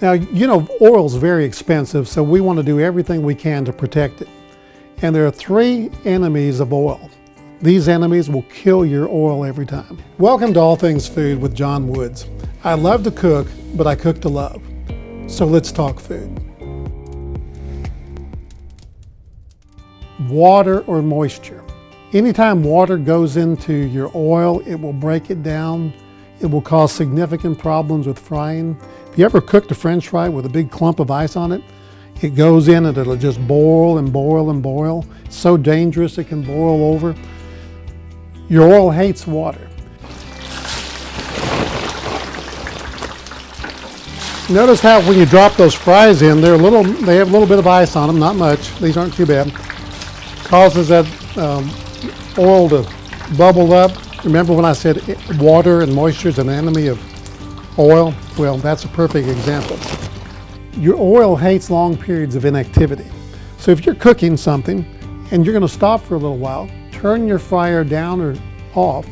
Now, you know, oil is very expensive, so we want to do everything we can to protect it. And there are 3 enemies of oil. These enemies will kill your oil every time. Welcome to All Things Food with John Woods. I love to cook, but I cook to love. So let's talk food. Water or moisture. Anytime water goes into your oil, it will break it down. It will cause significant problems with frying. If you ever cooked a French fry with a big clump of ice on it, it goes in and it'll just boil and boil and boil. It's so dangerous it can boil over. Your oil hates water. Notice how when you drop those fries in, they have a little bit of ice on them, not much. These aren't too bad. Causes that oil to bubble up. Remember when I said water and moisture is an enemy of oil? Well, that's a perfect example. Your oil hates long periods of inactivity. So if you're cooking something and you're going to stop for a little while, turn your fryer down or off,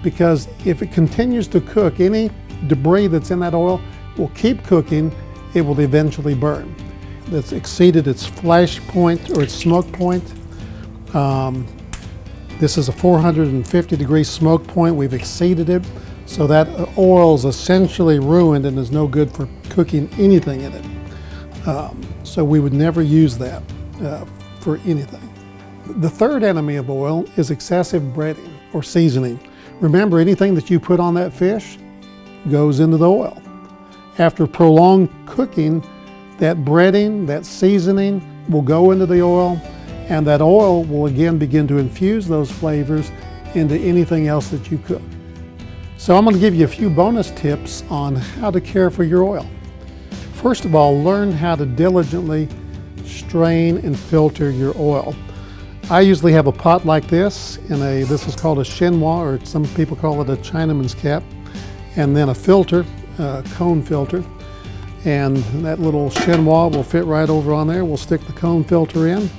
because if it continues to cook, any debris that's in that oil will keep cooking. It will eventually burn. That's exceeded its flash point or its smoke point. This is a 450-degree smoke point. We've exceeded it, so that oil is essentially ruined and is no good for cooking anything in it. So we would never use that for anything. The third enemy of oil is excessive breading or seasoning. Remember, anything that you put on that fish goes into the oil. After prolonged cooking, that breading, that seasoning will go into the oil, and that oil will again begin to infuse those flavors into anything else that you cook. So I'm going to give you a few bonus tips on how to care for your oil. First of all, learn how to diligently strain and filter your oil. I usually have a pot like this, this is called a chinois, or some people call it a Chinaman's cap, and then a filter, cone filter. And that little chinois will fit right over on there. We'll stick the cone filter in.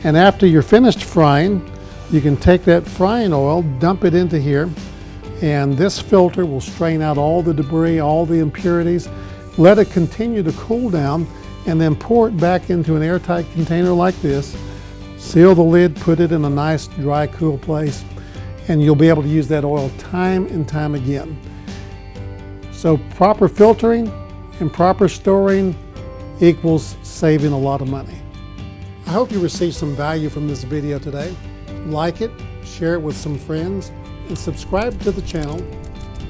And after you're finished frying, you can take that frying oil, dump it into here, and this filter will strain out all the debris, all the impurities. Let it continue to cool down, and then pour it back into an airtight container like this. Seal the lid, put it in a nice, dry, cool place, and you'll be able to use that oil time and time again. So proper filtering and proper storing equals saving a lot of money. I hope you received some value from this video today. Like it, share it with some friends, and subscribe to the channel,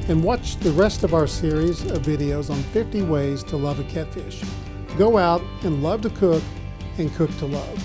and watch the rest of our series of videos on 50 ways to love a catfish. Go out and love to cook and cook to love.